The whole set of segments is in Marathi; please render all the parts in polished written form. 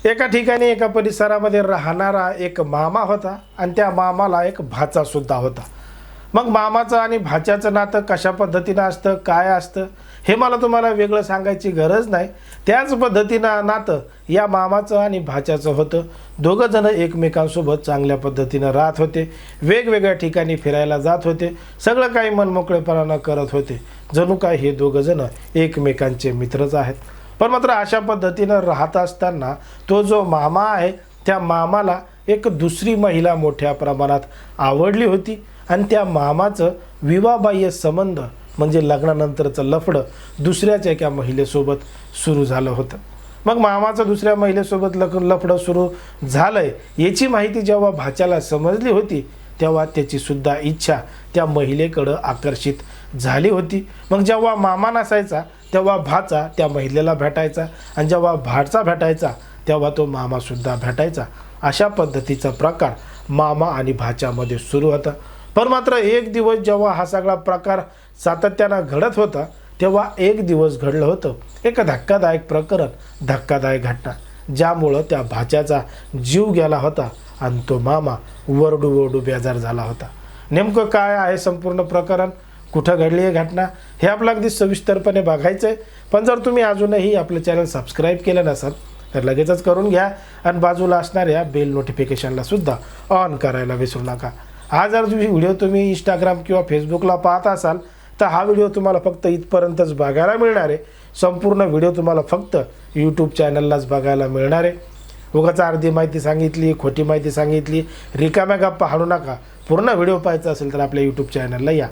एका ठिकाणी एका परिसरामध्ये राहणारा एक मामा होता आणि त्या मामाला एक भाचा सुद्धा होता। मग मामाचं आणि भाच्याचं नातं कशा पद्धतीनं असतं, काय असतं हे मला तुम्हाला वेगळं सांगायची गरज नाही। त्याच पद्धतीनं नातं या मामाचं आणि भाच्याचं होतं। दोघं जण एकमेकांसोबत चांगल्या पद्धतीनं राहत होते, वेगवेगळ्या ठिकाणी फिरायला जात होते, सगळं काही मनमोकळेपणानं करत होते, जणू काय हे दोघं जण एकमेकांचे मित्रच आहेत। पण मात्र अशा पद्धतीनं राहत असताना तो जो मामा आहे त्या मामाला एक दुसरी महिला मोठ्या प्रमाणात आवडली होती आणि त्या मामाचं विवाहबाह्य संबंध म्हणजे लग्नानंतरचं लफडं दुसऱ्याच एका महिलेसोबत सुरू झालं होतं। मग मामाचं दुसऱ्या महिलेसोबत लफडं सुरू झालंय याची माहिती जेव्हा भाच्याला समजली होती तेव्हा त्याची सुद्धा इच्छा त्या महिलेकडं आकर्षित झाली होती। मग जेव्हा मामा नसायचा तेव्हा भाचा त्या महिलेला भेटायचा आणि जेव्हा भाचा भेटायचा तेव्हा तो मामासुद्धा भेटायचा। अशा पद्धतीचा प्रकार मामा आणि भाच्यामध्ये सुरू होता। पण मात्र एक दिवस जेव्हा हा सगळा प्रकार सातत्यानं घडत होता तेव्हा एक दिवस घडलं होतं एक धक्कादायक प्रकरण, धक्कादायक घटना, ज्यामुळं त्या भाच्याचा जीव गेला होता आणि तो मामा वरडू बेजार झाला होता। नेमकं काय आहे संपूर्ण प्रकरण, कुठं घडली ही घटना हे आपलं अगदी सविस्तरपणे बघायचं आहे। पण जर तुम्ही अजूनही आपलं चॅनल सबस्क्राईब केलं नसाल तर लगेचच करून घ्या आणि बाजूला असणाऱ्या बेल नोटिफिकेशनला सुद्धा ऑन करायला विसरू नका। हा जर व्हिडिओ तुम्ही इंस्टाग्राम किंवा फेसबुकला पाहत असाल तर हा व्हिडिओ तुम्हाला फक्त इथपर्यंतच बघायला मिळणार आहे। संपूर्ण व्हिडिओ तुम्हाला फक्त यूट्यूब चॅनललाच बघायला मिळणार आहे। उगाच अर्धी माहिती सांगितली, खोटी माहिती सांगितली, रिकाम्या गप्पा हाणू नका। पूर्ण व्हिडिओ पाहायचा असेल तर आपल्या यूट्यूब चॅनलला या।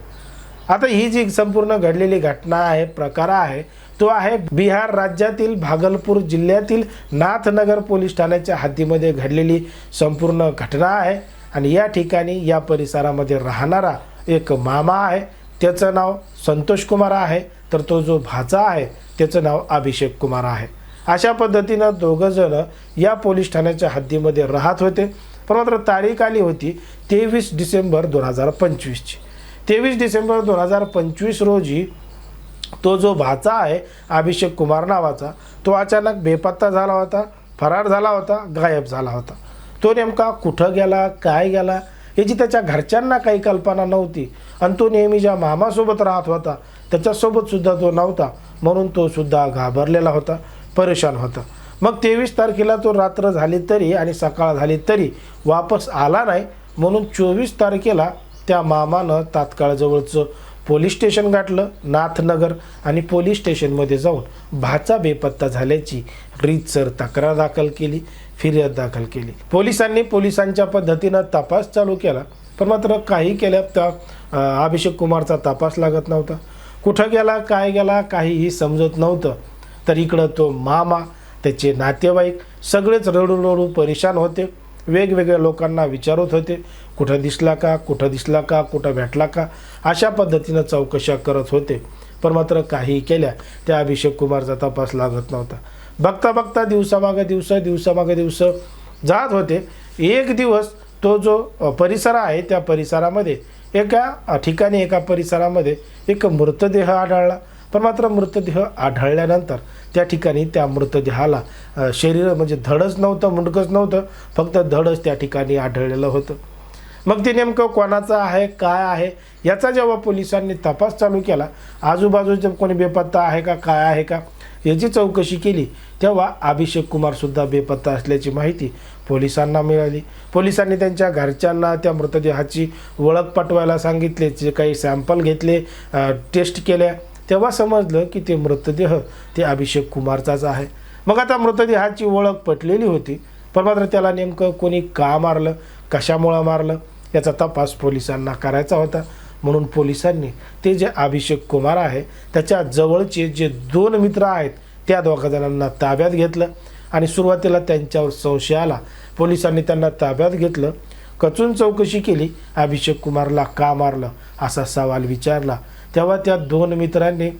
आता ही जी संपूर्ण घडलेली घटना आहे, प्रकार आहे, तो आहे बिहार राज्यातील भागलपूर जिल्ह्यातील नाथनगर पोलीस ठाण्याच्या हद्दीमध्ये घडलेली संपूर्ण घटना आहे। आणि या ठिकाणी या परिसरामध्ये राहणारा एक मामा आहे, त्याचं नाव संतोष कुमार आहे, तर तो जो भाचा आहे त्याचं नाव अभिषेक कुमार आहे। अशा पद्धतीनं दोघं जण या पोलीस ठाण्याच्या हद्दीमध्ये राहत होते। पण मात्र तारीख आली होती 23 डिसेंबर 2025ची। 23 डिसेंबर 2025 रोजी तो जो भाचा आहे अभिषेक कुमार नावाचा तो अचानक बेपत्ता झाला होता, फरार झाला होता, गायब झाला होता। तो नेमका कुठं गेला, काय गेला याची त्याच्या घरच्यांना काही कल्पना नव्हती आणि तो नेहमी ज्या मामासोबत राहत होता त्याच्यासोबत सुद्धा तो नव्हता, म्हणून तो सुद्धा घाबरलेला होता, परेशान होता। मग 23 तारखेला तो रात्र झाली तरी आणि सकाळ झाली तरी वापस आला नाही, म्हणून 24 तारखेला त्या मामानं तात्काळ जवळचं पोलीस स्टेशन गाठलं नाथनगर आणि पोलीस स्टेशनमध्ये जाऊन भाचा बेपत्ता झाल्याची रीतसर तक्रार दाखल केली, फिर्याद दाखल केली। पोलिसांच्या पद्धतीनं तपास चालू केला, पण मात्र काही केल्या त्या अभिषेक कुमारचा तपास लागत नव्हता। कुठं गेला, काय गेला काहीही समजत नव्हतं। तर इकडं तो मामा, त्याचे नातेवाईक सगळेच रडू परेशान होते, वेगवेगळ्या लोकांना विचारत होते कुठं दिसला का, कुठं दिसला का, कुठं भेटला का, अशा पद्धतीनं चौकशा करत होते। पण मात्र काही केल्या त्या अभिषेक कुमारचा तपास लागत नव्हता। बघता बघता दिवसामागे दिवस जात होते। एक दिवस तो जो परिसर आहे त्या परिसरामध्ये एका ठिकाणी एका परिसरामध्ये एक मृतदेह आढळला। पण मात्र मृतदेह आढळल्यानंतर त्या ठिकाणी त्या मृतदेहाला शरीर म्हणजे धडच नव्हतं, मुंडकच नव्हतं, फक्त धडच त्या ठिकाणी आढळलेलं होतं। मग ते नेमकं कोणाचं आहे, काय आहे याचा जेव्हा पोलिसांनी तपास चालू केला, आजूबाजूचं कोणी बेपत्ता आहे का, काय आहे का याची चौकशी केली, तेव्हा अभिषेक कुमारसुद्धा बेपत्ता असल्याची माहिती पोलिसांना मिळाली। पोलिसांनी त्यांच्या घरच्यांना त्या मृतदेहाची ओळख पटवायला सांगितले, जे काही सॅम्पल घेतले, टेस्ट केल्या, तेव्हा समजलं की ते मृतदेह ते अभिषेक कुमारचाच आहे। मग आता मृतदेहाची ओळख पटलेली होती, पण मात्र त्याला नेमकं कोणी का मारलं, कशामुळं मारलं याचा तपास पोलिसांना करायचा होता। म्हणून पोलिसांनी ते जे अभिषेक कुमार आहे त्याच्या जवळचे जे 2 मित्र आहेत त्या दोघा जणांना ताब्यात घेतलं आणि सुरुवातीला त्यांच्यावर संशय आला। पोलिसांनी त्यांना ताब्यात घेतलं, कचून चौकशी केली, अभिषेक कुमारला का मारलं असा सवाल विचारला। तेव्हा त्या 2 मित्रांनी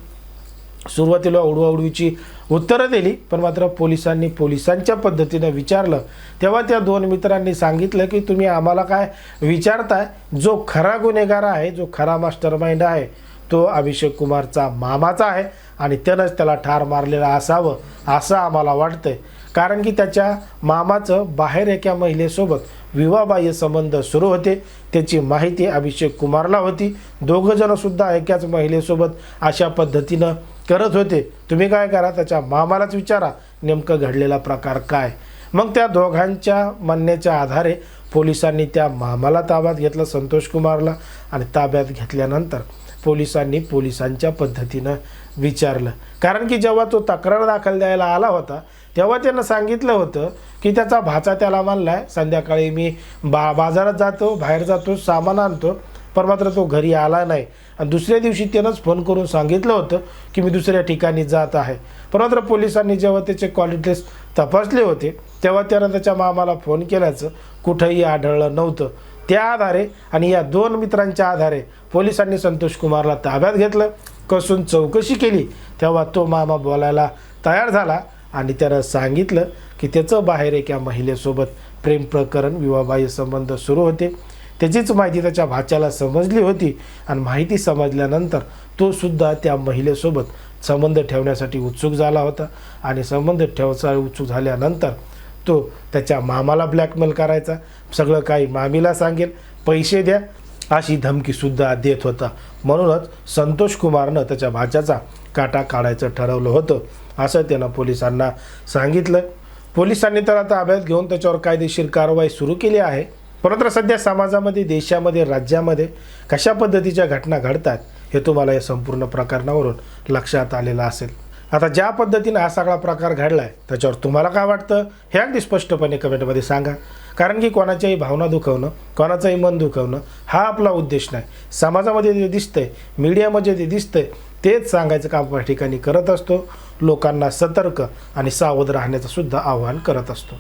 सुरुवातीला उडवाउडवीची उत्तरं दिली, पण मात्र पोलिसांनी पोलिसांच्या पद्धतीने विचारलं तेव्हा त्या 2 मित्रांनी सांगितलं की तुम्ही आम्हाला काय विचारताय, जो खरा गुन्हेगार आहे, जो खरा मास्टरमाइंड आहे तो अभिषेक कुमारचा मामाचा आहे आणि त्यानंच त्याला ठार मारलेला असावं असं आम्हाला वाटतंय। कारण की त्याच्या मामाचं बाहेर एका महिलेसोबत विवाहबाह्य संबंध सुरू होते. त्याची माहिती अभिषेक कुमारला होती. दोघंजणंसुद्धा एकाच महिलेसोबत अशा पद्धतीनं करत होते. तुम्ही काय करा, त्याच्या मामालाच विचारा नेमकं घडलेला प्रकार काय. मग त्या दोघांच्या म्हणण्याच्या आधारे पोलिसांनी त्या मामाला ताब्यात घेतलं, संतोष कुमारला. आणि ताब्यात घेतल्यानंतर पोलिसांच्या पद्धतीनं विचारलं. कारण की जेव्हा तो तक्रार दाखल द्यायला आला होता तेव्हा त्यानं सांगितलं होतं की त्याचा भाचा त्याला म्हणलाय संध्याकाळी मी बाजारात जातो, बाहेर जातो, सामान आणतो, पण मात्र तो घरी आला नाही. आणि दुसऱ्या दिवशी त्यानंच फोन करून सांगितलं होतं की मी दुसऱ्या ठिकाणी जात आहे. पण मात्र पोलिसांनी जेव्हा त्याचे क्वालिटी टेस्ट तपासले होते तेव्हा त्यानं त्याच्या मामाला फोन केल्याचं कुठंही आढळलं नव्हतं. त्या आधारे आणि या दोन मित्रांच्या आधारे पोलिसांनी संतोष कुमारला ताब्यात घेतलं. कसून चौकशी केली तेव्हा तो मामा बोलायला तयार झाला आणि त्यानं सांगितलं की त्याचं बाहेर एका महिलेसोबत प्रेम प्रकरण, विवाहबाह्य संबंध सुरू होते. त्याचीच माहिती त्याच्या भाच्याला समजली होती आणि माहिती समजल्यानंतर तो सुद्धा त्या महिलेसोबत संबंध ठेवण्यासाठी उत्सुक झाला होता. आणि संबंध ठेवायचा उत्सुक झाल्यानंतर तो त्याच्या मामाला ब्लॅकमेल करायचा, सगळं काही मामीला सांगेल, पैसे द्या अशी धमकीसुद्धा देत होता. म्हणूनच संतोष कुमारनं त्याच्या भाच्याचा काटा काढायचं ठरवलं होतं असं त्यानं पोलिसांना सांगितलं. पोलिसांनी त्याला ताब्यात घेऊन त्याच्यावर कायदेशीर कारवाई सुरू केली आहे. परंतु सध्या समाजामध्ये, देशामध्ये, राज्यामध्ये कशा पद्धतीच्या घटना घडतात हे तुम्हाला या संपूर्ण प्रकरणावरून लक्षात आलेलं असेल. आता ज्या पद्धतीने हा सगळा प्रकार घडला आहे त्याच्यावर तुम्हाला काय वाटतं हे अगदी स्पष्टपणे कमेंटमध्ये सांगा. कारण की कोणाच्याही भावना दुखवणं, कोणाचंही मन दुखवणं हा आपला उद्देश नाही. समाजामध्ये जे दिसतंय, मीडियामध्ये जे दिसतंय तेच सांगायचं काम या ठिकाणी करत असतो. लोकांना सतर्क आणि सावध राहण्याचं सुद्धा आवाहन करत असतो.